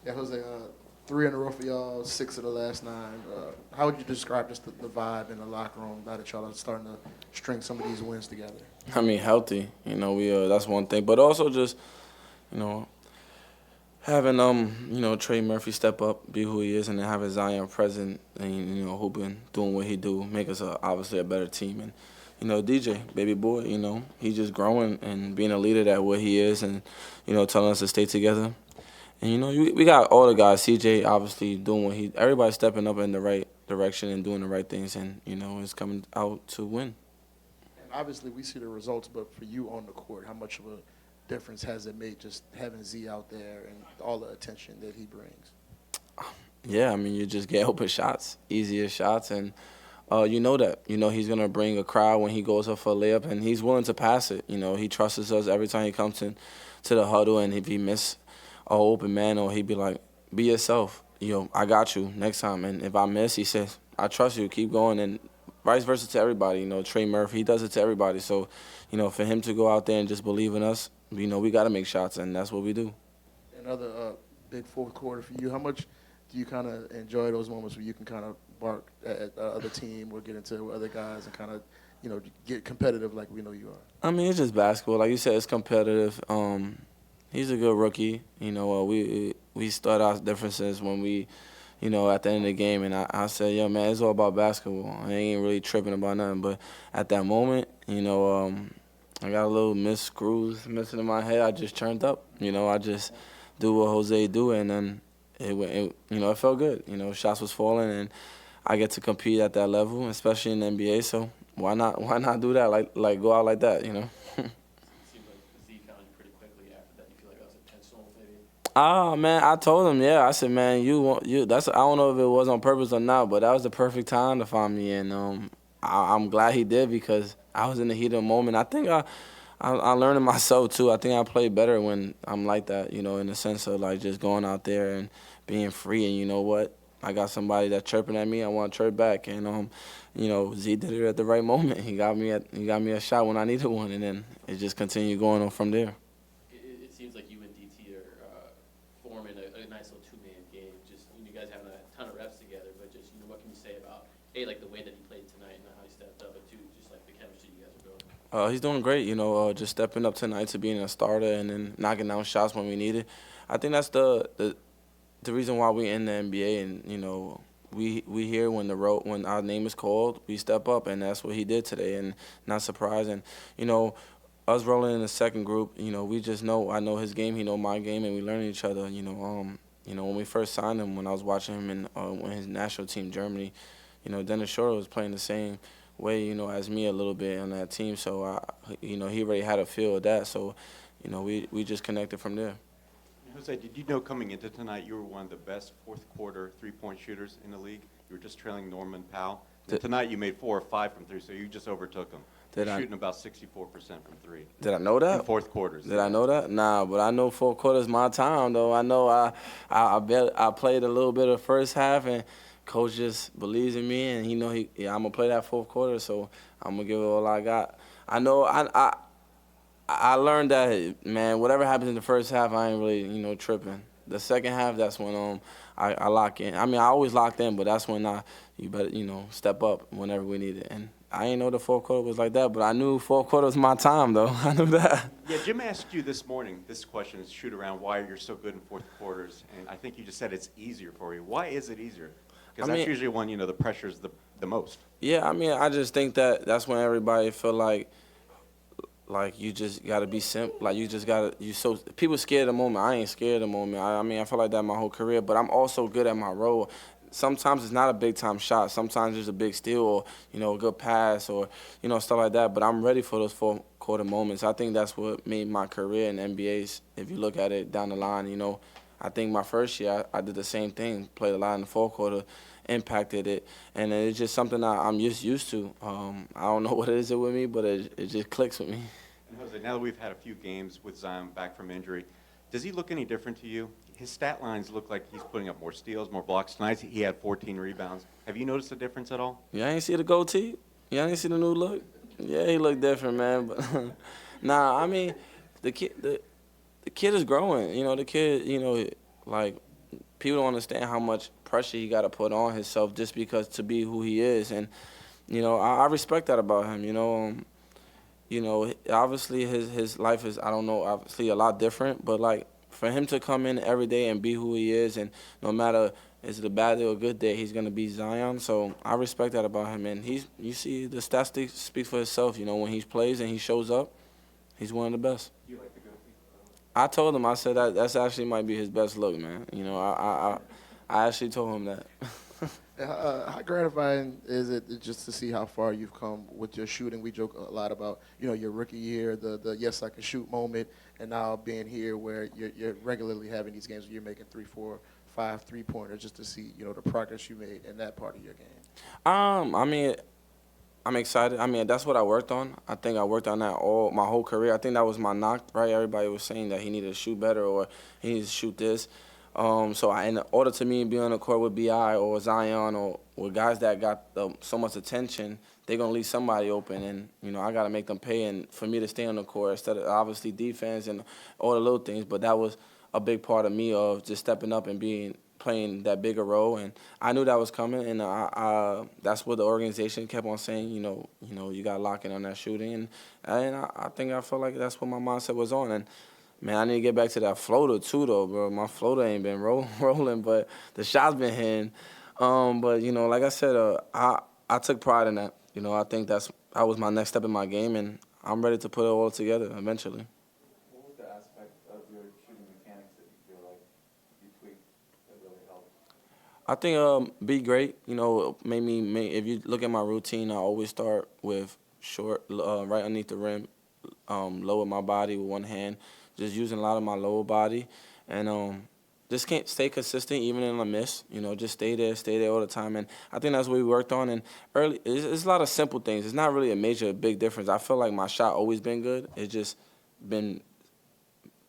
Yeah, Jose, 3 in a row for y'all, 6 of the last 9. How would you describe just the vibe in the locker room now that y'all are starting to string some of these wins together? I mean, healthy. We that's one thing, but also just you know having Trey Murphy step up, be who he is, and then having Zion present and hooping, doing what he do, make us obviously a better team. And DJ, baby boy, he's just growing and being a leader that what he is, and telling us to stay together. And we got all the guys. CJ obviously doing what everybody's stepping up in the right direction and doing the right things, and it's coming out to win. And obviously, we see the results, but for you on the court, how much of a difference has it made just having Z out there and all the attention that he brings? Yeah, I mean, you just get open shots, easier shots, and you know that. He's going to bring a crowd when he goes up for a layup, and he's willing to pass it. He trusts us every time he comes to the huddle, and if he miss an open man, or he'd be like, be yourself. I got you next time. And if I miss, he says, I trust you, keep going, and vice versa to everybody. Trey Murphy, he does it to everybody. So, for him to go out there and just believe in us, we got to make shots, and that's what we do. Another big fourth quarter for you. How much do you kind of enjoy those moments where you can kind of bark at the other team or get into other guys and kind of, get competitive like we know you are? I mean, it's just basketball. Like you said, it's competitive. He's a good rookie. We start our differences when we, at the end of the game, and I said, yo, man, it's all about basketball. I ain't really tripping about nothing. But at that moment, I got a little screws missing in my head. I just turned up. I just do what Jose do, and then it felt good. Shots was falling, and I get to compete at that level, especially in the NBA. So why not do that? Like go out like that, It seemed like Z found you pretty quickly after that. You feel like that was intentional, maybe? Man, I told him, yeah. I said, man, that's. I don't know if it was on purpose or not, but that was the perfect time to find me, and I'm glad he did because I was in the heat of the moment. I think I learned it myself too. I think I play better when I'm like that, in the sense of like just going out there and being free. And you know what? I got somebody that's chirping at me. I want to chirp back, and Z did it at the right moment. He got me a shot when I needed one, and then it just continued going on from there. It seems like you and DT are forming a nice little two-man game. Just you guys having a ton of reps together, but just what can you say about like the way that he played tonight and how he stepped up, but two, just like the chemistry you guys are building? He's doing great, just stepping up tonight to being a starter and then knocking down shots when we need it. I think that's the reason why we're in the NBA, and we here when our name is called, we step up, and that's what he did today, and not surprising. Us rolling in the second group, we just know I know his game, he know my game, and we learn each other. When we first signed him, when I was watching him in his national team, Germany, Dennis Schroeder was playing the same way, as me a little bit on that team. So, he already had a feel of that. So, we just connected from there. Jose, did you know coming into tonight you were one of the best fourth-quarter three-point shooters in the league? You were just trailing Norman Powell. Tonight you made 4 or 5 from three, so you just overtook him. Shooting about 64% from three. Did I know that? In fourth quarters. Did I know that? Nah, but I know fourth quarter's my time, though. I know I played a little bit of first half, and Coach just believes in me, and I'm going to play that fourth quarter, so I'm going to give it all I got. I know I learned that, man, whatever happens in the first half, I ain't really, tripping. The second half, that's when I lock in. I mean, I always locked in, but that's when you better, step up whenever we need it. And I didn't know the fourth quarter was like that, but I knew fourth quarter was my time, though. I knew that. Yeah, Jim asked you this morning, this question is shoot around why you're so good in fourth quarters, and I think you just said it's easier for you. Why is it easier? Because that's usually when, the pressure's the most. Yeah, I mean, I just think that's when everybody feel like you just got to be simple. Like, you just got to, people scared of the moment. I ain't scared of the moment. I mean, I feel like that my whole career, but I'm also good at my role. Sometimes it's not a big-time shot. Sometimes it's a big steal or, a good pass or, stuff like that. But I'm ready for those fourth-quarter moments. I think that's what made my career in NBA. If you look at it down the line, I think my first year I did the same thing, played a lot in the fourth quarter, impacted it. And it's just something I'm just used to. I don't know what it is with me, but it just clicks with me. And Jose, now that we've had a few games with Zion back from injury, does he look any different to you? His stat lines look like he's putting up more steals, more blocks. Tonight he had 14 rebounds. Have you noticed a difference at all? Yeah, I ain't see the goatee. Yeah, I ain't see the new look. Yeah, he looked different, man. But nah, I mean, the the kid is growing. You know, the kid, you know, like, people don't understand how much pressure he got to put on himself just because to be who he is. And, you know, I respect that about him, you know, obviously his life is, I don't know, obviously a lot different, but, like, for him to come in every day and be who he is, and no matter is it a bad day or a good day, he's going to be Zion. So I respect that about him. And you see the stats speak for itself. You know, when he plays and he shows up, he's one of the best. You like the goatee? I told him, I said that's actually might be his best look, man. You know, I actually told him that. How gratifying is it just to see how far you've come with your shooting? We joke a lot about, you know, your rookie year, the yes, I can shoot moment, and now being here where you're regularly having these games where you're making 3, 4, 5 3-pointers, just to see, you know, the progress you made in that part of your game. I mean, I'm excited. I mean, that's what I worked on. I think I worked on that all my whole career. I think that was my knock, right? Everybody was saying that he needed to shoot better or he needed to shoot this. So in order to me be on the court with B.I. or Zion or with guys that got so much attention, they're going to leave somebody open. And, you know, I got to make them pay. And for me to stay on the court instead of obviously defense and all the little things, but that was a big part of me of just stepping up and playing that bigger role. And I knew that was coming. And that's what the organization kept on saying, you know, you got to lock in on that shooting. And I think I felt like that's what my mindset was on. And, man, I need to get back to that floater, too, though, bro. My floater ain't been rolling, but the shot's been hitting. But, you know, like I said, I took pride in that. You know, I think that was my next step in my game, and I'm ready to put it all together eventually. What was the aspect of your shooting mechanics that you feel like you tweaked that really helped? I think be great. You know, if you look at my routine, I always start with short, right underneath the rim, lower my body with one hand, just using a lot of my lower body, and just can't stay consistent even in a miss. You know, just stay there all the time. And I think that's what we worked on. And early, it's a lot of simple things. It's not really a big difference. I feel like my shot always been good. It's just been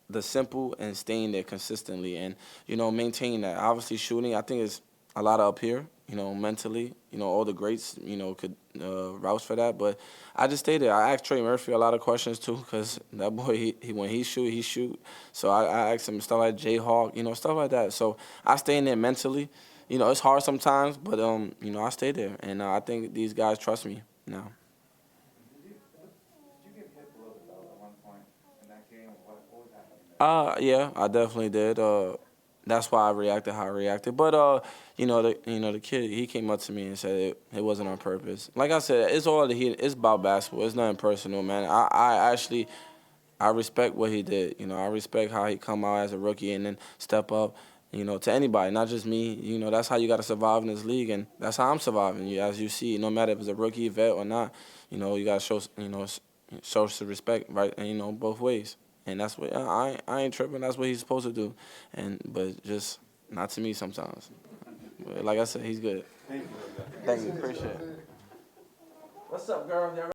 the simple and staying there consistently and, you know, maintaining that. Obviously shooting, I think it's a lot up here, you know, mentally. You know, all the greats, you know, could vouch for that. But I just stay there. I asked Trey Murphy a lot of questions, too, because that boy, he when he shoot. So I asked him stuff like Jayhawk, you know, stuff like that. So I stay in there mentally. You know, it's hard sometimes, but, you know, I stay there. And I think these guys trust me now. Did you get hit below the belt at one point in that game? What was happening there? Yeah, I definitely did. That's why I reacted how I reacted. But you know, the kid, he came up to me and said it wasn't on purpose. Like I said, it's about basketball. It's nothing personal, man. I respect what he did. You know, I respect how he come out as a rookie and then step up. You know, to anybody, not just me. You know, that's how you got to survive in this league, and that's how I'm surviving. As you see, no matter if it's a rookie, vet, or not, you know, you got to show some respect, right? And you know, both ways. And that's what I ain't tripping. That's what he's supposed to do, but just not to me sometimes. But like I said, he's good. Thank you. Thank you. Appreciate it. What's up, girl?